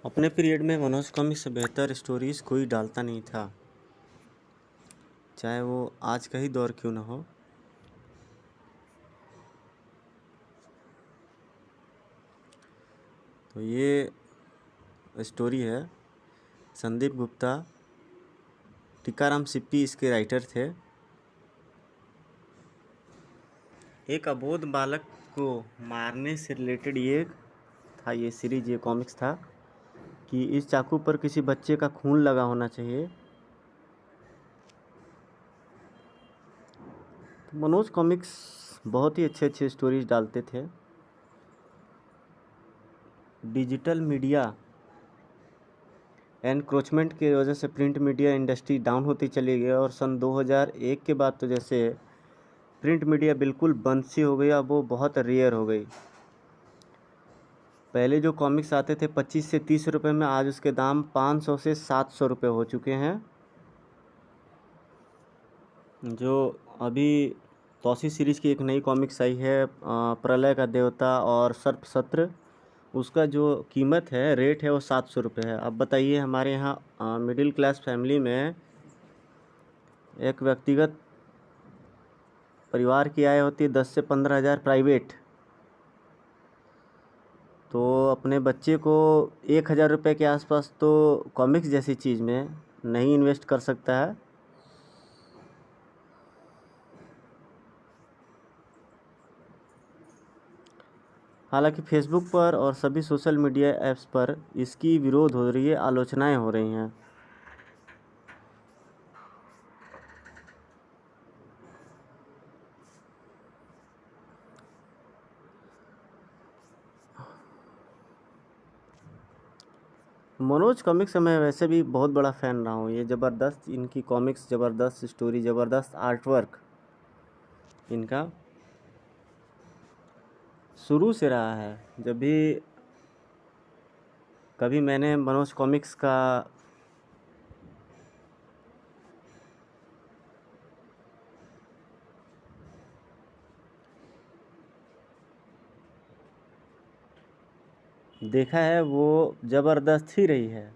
अपने पीरियड में मनोज कॉमिक्स से बेहतर स्टोरीज कोई डालता नहीं था, चाहे वो आज का ही दौर क्यों ना हो। तो ये स्टोरी है। संदीप गुप्ता, टीकाराम सिप्पी इसके राइटर थे। एक अबोध बालक को मारने से रिलेटेड ये था, ये सीरीज, ये कॉमिक्स था कि इस चाकू पर किसी बच्चे का खून लगा होना चाहिए। तो मनोज कॉमिक्स बहुत ही अच्छे अच्छे स्टोरीज डालते थे। डिजिटल मीडिया एनक्रोचमेंट की वजह से प्रिंट मीडिया इंडस्ट्री डाउन होती चली गई और सन 2001 के बाद तो जैसे प्रिंट मीडिया बिल्कुल बंद सी हो गई, अब वो बहुत रेयर हो गई। पहले जो कॉमिक्स आते थे 25 से 30 रुपए में, आज उसके दाम 500 से 700 रुपये हो चुके हैं। जो अभी तौसी सीरीज की एक नई कॉमिक्स आई है, प्रलय का देवता और सर्प सत्र, उसका जो कीमत है, रेट है, वो 700 रुपये है। अब बताइए, हमारे यहाँ मिडिल क्लास फैमिली में एक व्यक्तिगत परिवार की आय होती है 10 से 15 हज़ार प्राइवेट, तो अपने बच्चे को 1,000 रुपये के आसपास तो कॉमिक्स जैसी चीज़ में नहीं इन्वेस्ट कर सकता है। हालांकि फेसबुक पर और सभी सोशल मीडिया ऐप्स पर इसकी विरोध हो रही है, आलोचनाएं हो रही हैं। मनोज कॉमिक्स का मैं वैसे भी बहुत बड़ा फ़ैन रहा हूँ। ये ज़बरदस्त, इनकी कॉमिक्स ज़बरदस्त, स्टोरी ज़बरदस्त, आर्टवर्क इनका शुरू से रहा है। जब भी कभी मैंने मनोज कॉमिक्स का देखा है, वो ज़बरदस्त ही रही है।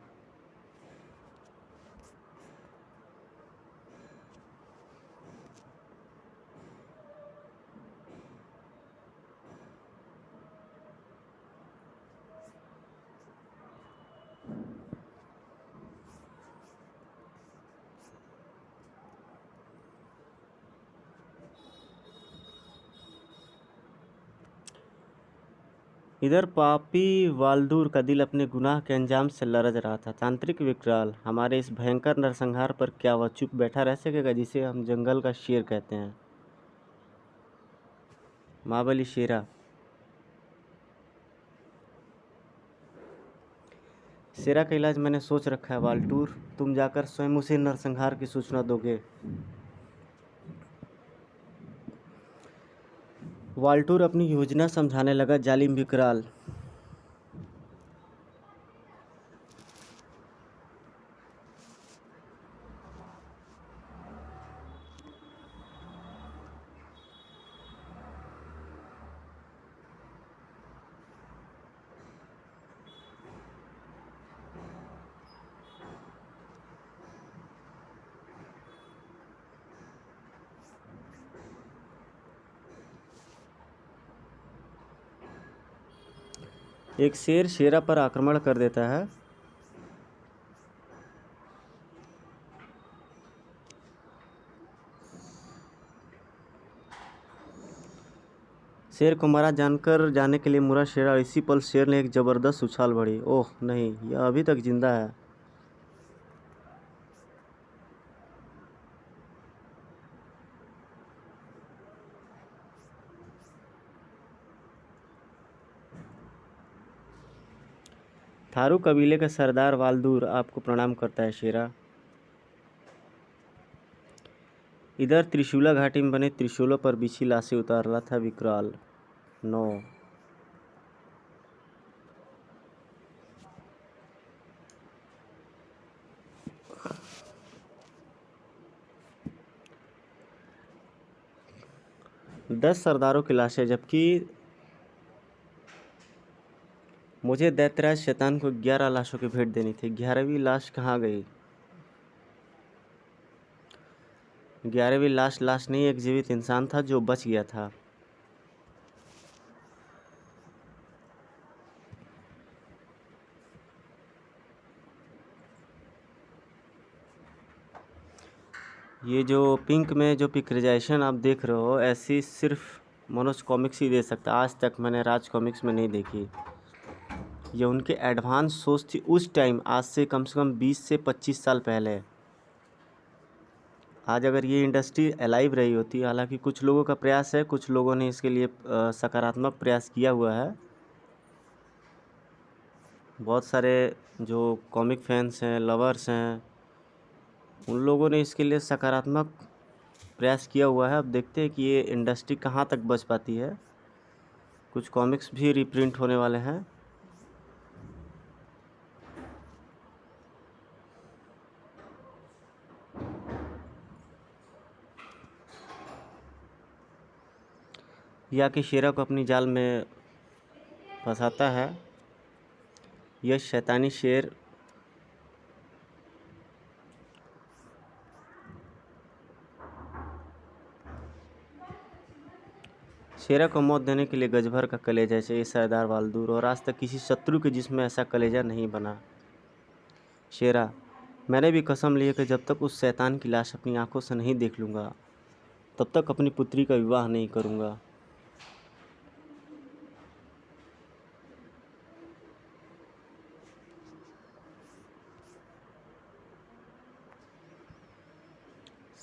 इधर पापी वाल्दूर का दिल अपने गुनाह के अंजाम से लरज रहा था। तांत्रिक विकराल हमारे इस भयंकर नरसंहार पर क्या वह चुप बैठा रह सकेगा, जिसे हम जंगल का शेर कहते हैं। महाबली शेरा। शेरा का इलाज मैंने सोच रखा है वाल्टूर, तुम जाकर स्वयं उसे नरसंहार की सूचना दोगे। वाल्टूर अपनी योजना समझाने लगा जालिम विकराल। एक शेर शेरा पर आक्रमण कर देता है। शेर को मारा जानकर जाने के लिए मुड़ा शेरा, और इसी पल शेर ने एक जबरदस्त उछाल भरी। ओह नहीं, यह अभी तक जिंदा है। थारू कबीले का सरदार वाल्दूर आपको प्रणाम करता है शेरा। इधर त्रिशूला घाटी में बने त्रिशूलों पर बिछी लाशें उतार रहा था विकराल। 9। 10 सरदारों की लाशें, जबकि मुझे दैत्यराज शैतान को 11 लाशों की भेंट देनी थी। 11वीं लाश कहाँ गई? 11वीं लाश नहीं, एक जीवित इंसान था जो बच गया था। ये जो पिंक में जो पिक्चराइजेशन आप देख रहे हो, ऐसी सिर्फ मनोज कॉमिक्स ही दे सकता। आज तक मैंने राज कॉमिक्स में नहीं देखी। ये उनके एडवांस सोच थी उस टाइम, आज से कम 20 से 25 साल पहले। आज अगर ये इंडस्ट्री अलाइव रही होती, हालांकि कुछ लोगों का प्रयास है, कुछ लोगों ने इसके लिए सकारात्मक प्रयास किया हुआ है। बहुत सारे जो कॉमिक फैंस हैं, लवर्स हैं, उन लोगों ने इसके लिए सकारात्मक प्रयास किया हुआ है। अब देखते हैं कि ये इंडस्ट्री कहाँ तक बच पाती है। कुछ कॉमिक्स भी रीप्रिंट होने वाले हैं। या कि शेरा को अपनी जाल में फंसाता है। यह शैतानी शेर शेरा को मौत देने के लिए गजभर का कलेजा चाहिए सरदार वालदूर, और आज तक किसी शत्रु के जिस्म में ऐसा कलेजा नहीं बना। शेरा, मैंने भी कसम ली है कि जब तक उस शैतान की लाश अपनी आंखों से नहीं देख लूँगा, तब तक अपनी पुत्री का विवाह नहीं करूँगा।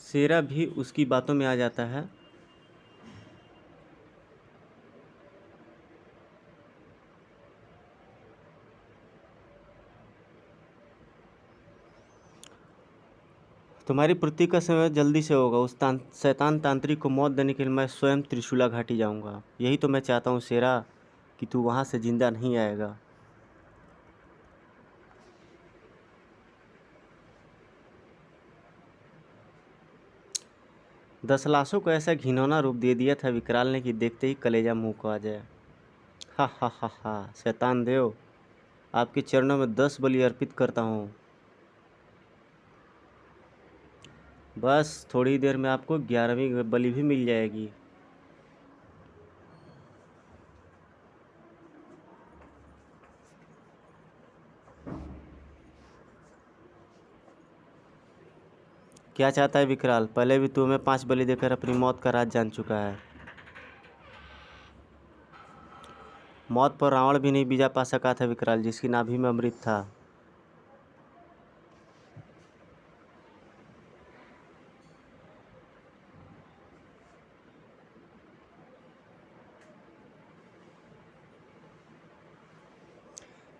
शेरा भी उसकी बातों में आ जाता है। तुम्हारी पुत्री का समय जल्दी से होगा। उस शैतान तांत्रिक को मौत देने के लिए मैं स्वयं त्रिशूला घाटी जाऊंगा। यही तो मैं चाहता हूँ शेरा, कि तू वहाँ से जिंदा नहीं आएगा। दस लाशों को ऐसा घिनौना रूप दे दिया था विकराल ने कि देखते ही कलेजा मुंह को आ जाए। हा हा हा हा, शैतान देव, आपके चरणों में 10 बलि अर्पित करता हूँ। बस थोड़ी देर में आपको 11वीं बलि भी मिल जाएगी। क्या चाहता है विकराल? पहले भी तुम्हें 5 बलि देकर अपनी मौत का राज जान चुका है। मौत पर रावण भी नहीं बीजा पा सका था विकराल, जिसकी नाभि में अमृत था।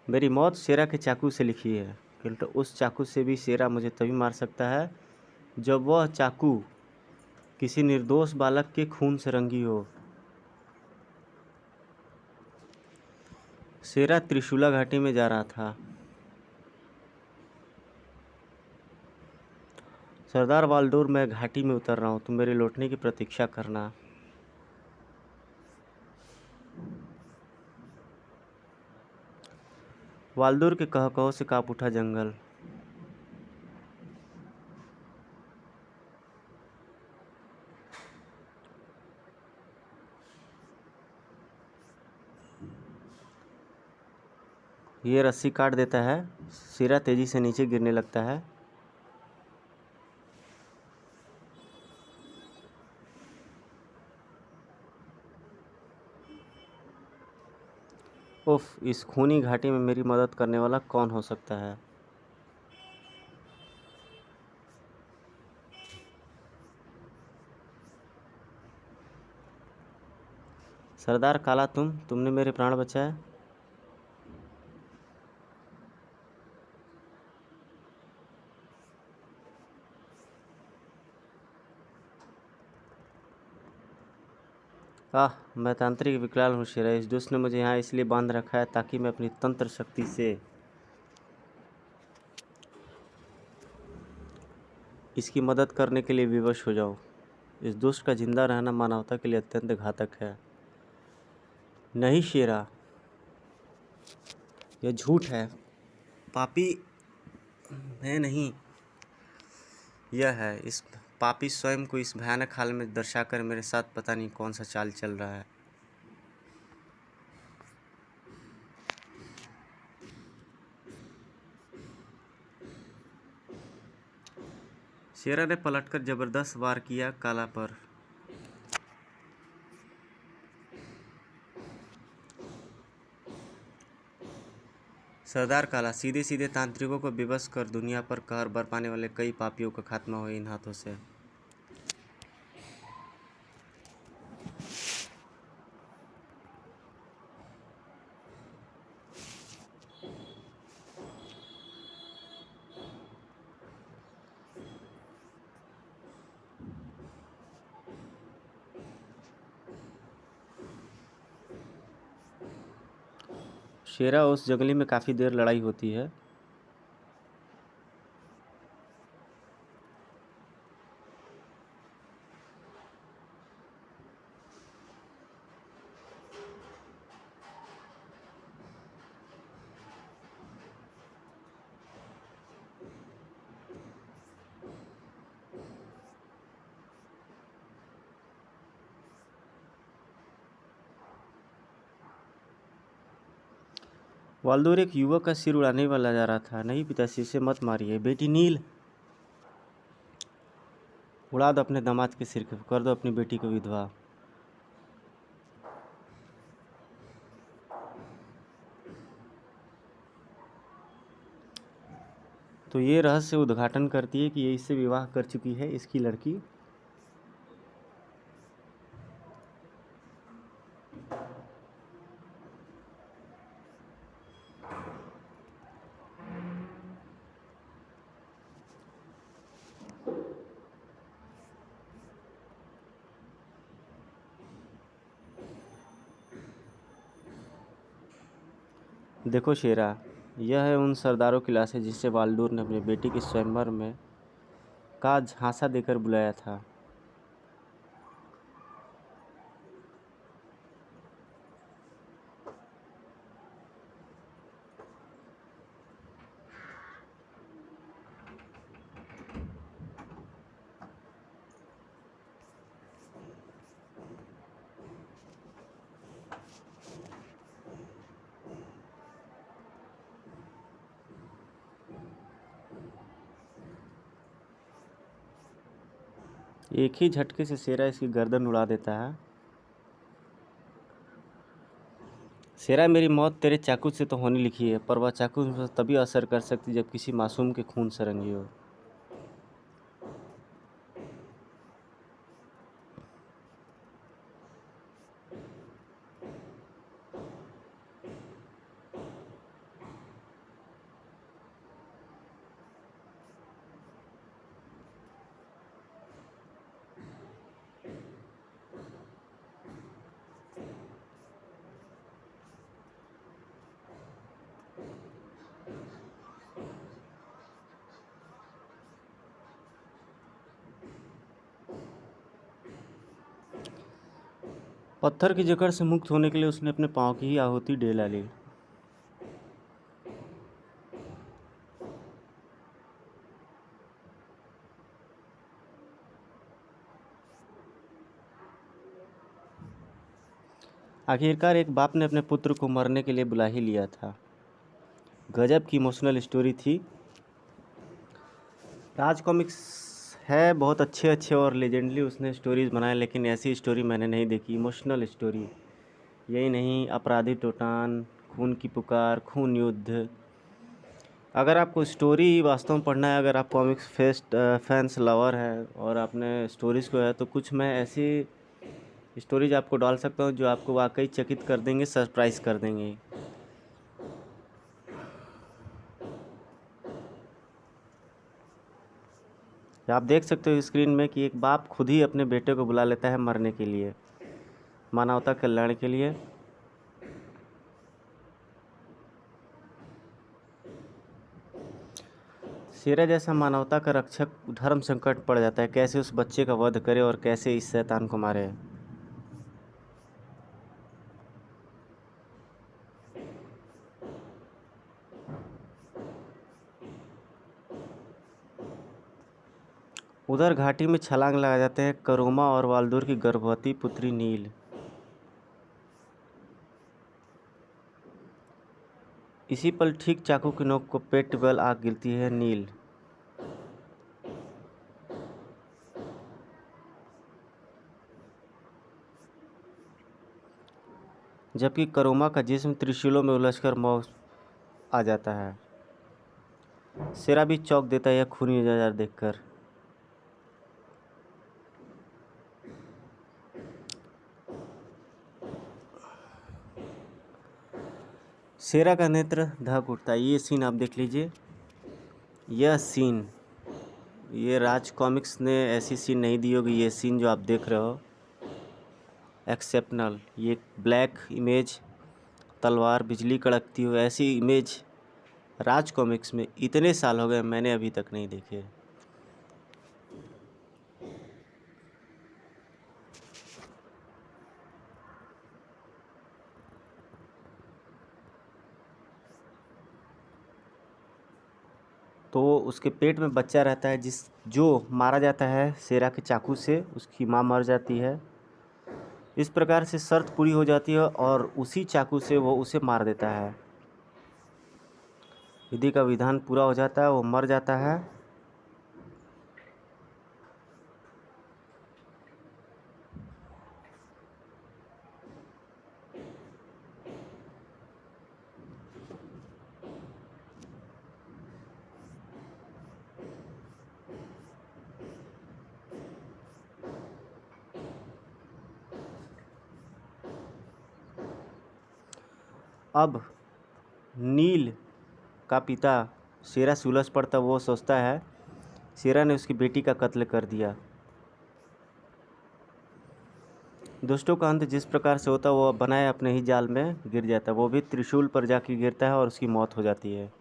मेरी मौत शेरा के चाकू से लिखी है, किंतु उस चाकू से भी शेरा मुझे तभी मार सकता है जब वह चाकू किसी निर्दोष बालक के खून से रंगी हो। शेरा त्रिशूला घाटी में जा रहा था। सरदार वालडोर, मैं घाटी में उतर रहा हूँ, तुम मेरे लौटने की प्रतीक्षा करना। वालडोर के कहकहों से कांप उठा जंगल। ये रस्सी काट देता है। शेरा तेजी से नीचे गिरने लगता है। उफ, इस खूनी घाटी में मेरी मदद करने वाला कौन हो सकता है? सरदार काला, तुमने मेरे प्राण बचाए। मैं तांत्रिक विकराल हूँ शेरा। इस दुष्ट ने मुझे यहाँ इसलिए बांध रखा है ताकि मैं अपनी तंत्र शक्ति से इसकी मदद करने के लिए विवश हो जाऊँ। इस दुष्ट का जिंदा रहना मानवता के लिए अत्यंत घातक है। नहीं शेरा, यह झूठ है। पापी मैं नहीं, यह है। इस पापी स्वयं को इस भयानक हाल में दर्शाकर मेरे साथ पता नहीं कौन सा चाल चल रहा है। शेरा ने पलटकर जबरदस्त वार किया काला पर। सरदार काला, सीधे सीधे तांत्रिकों को विवश कर दुनिया पर कहर बरपाने वाले कई पापियों का खात्मा हो इन हाथों से। शेरा, उस जंगली में काफ़ी देर लड़ाई होती है। वाल्दोर एक युवक का सिर उड़ाने वाला जा रहा था। नहीं पिताश्री, इसे मत मारिए। बेटी नील, उड़ा दो अपने दामाद के सिर, कर दो अपनी बेटी को विधवा। तो ये रहस्य उद्घाटन करती है कि ये इससे विवाह कर चुकी है, इसकी लड़की। देखो शेरा, यह है उन सरदारों की लाश है जिसे वाल्डोर ने अपनी बेटी के स्वयंवर में का झांसा देकर बुलाया था। एक ही झटके से शेरा इसकी गर्दन उड़ा देता है। शेरा, मेरी मौत तेरे चाकू से तो होनी लिखी है, पर वह चाकू तभी असर कर सकती जब किसी मासूम के खून से रंगी हो। पत्थर की जकड़ से मुक्त होने के लिए उसने अपने पाँव की ही आहुति दे डाली। आखिरकार एक बाप ने अपने पुत्र को मरने के लिए बुला ही लिया था। गजब की इमोशनल स्टोरी थी। राज कॉमिक्स है बहुत अच्छे अच्छे और लेजेंडली उसने स्टोरीज़ बनाए, लेकिन ऐसी स्टोरी मैंने नहीं देखी। इमोशनल स्टोरी, यही नहीं, अपराधी टोटान, खून की पुकार, खून युद्ध। अगर आपको स्टोरी वास्तव में पढ़ना है, अगर आप कॉमिक्स फैंस लवर है और आपने स्टोरीज़ को है, तो कुछ मैं ऐसी स्टोरीज आपको डाल सकता हूँ जो आपको वाकई चकित कर देंगे, सरप्राइज़ कर देंगे। आप देख सकते हो स्क्रीन में कि एक बाप खुद ही अपने बेटे को बुला लेता है मरने के लिए, मानवता कल्याण के लिए। शेरा जैसा मानवता का रक्षक धर्म संकट पड़ जाता है, कैसे उस बच्चे का वध करे और कैसे इस शैतान को मारे। उधर घाटी में छलांग लगा जाते हैं करोमा और वालदूर की गर्भवती पुत्री नील। इसी पल ठीक चाकू की नोक को पेट बल आग गिरती है नील। जबकि करोमा का जिस्म त्रिशूलों में उलझकर मौत आ जाता है। शेरा भी चौंक देता है यह खूनी नजारा देखकर। शेरा का नेत्र धक उठता है। ये सीन आप देख लीजिए। यह सीन, ये राज कॉमिक्स ने ऐसी सीन नहीं दी होगी। ये सीन जो आप देख रहे हो एक्सेप्शनल। ये ब्लैक इमेज, तलवार, बिजली कड़कती हुई, ऐसी इमेज राज कॉमिक्स में इतने साल हो गए मैंने अभी तक नहीं देखे। तो उसके पेट में बच्चा रहता है जो मारा जाता है शेरा के चाकू से, उसकी माँ मर जाती है। इस प्रकार से शर्त पूरी हो जाती है और उसी चाकू से वो उसे मार देता है। विधि का विधान पूरा हो जाता है, वो मर जाता है। अब नील का पिता शेरा से उलझ पड़ता, वो सोचता है शेरा ने उसकी बेटी का कत्ल कर दिया। दुष्टों का अंत जिस प्रकार से होता है वो बनाए अपने ही जाल में गिर जाता है। वो भी त्रिशूल पर जाके गिरता है और उसकी मौत हो जाती है।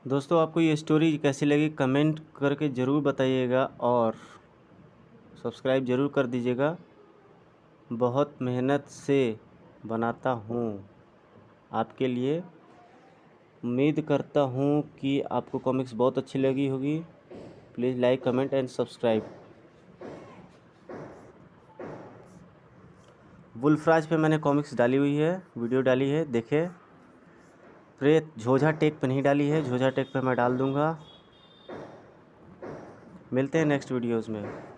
दोस्तों आपको ये स्टोरी कैसी लगी कमेंट करके ज़रूर बताइएगा और सब्सक्राइब ज़रूर कर दीजिएगा। बहुत मेहनत से बनाता हूँ आपके लिए। उम्मीद करता हूँ कि आपको कॉमिक्स बहुत अच्छी लगी होगी। Please like, comment and subscribe. वुल्फराज पे मैंने कॉमिक्स डाली हुई है, वीडियो डाली है, देखें। प्रेत झोझा टेक पे नहीं डाली है, झोझा टेक पे मैं डाल दूँगा। मिलते हैं नेक्स्ट वीडियोज़ में।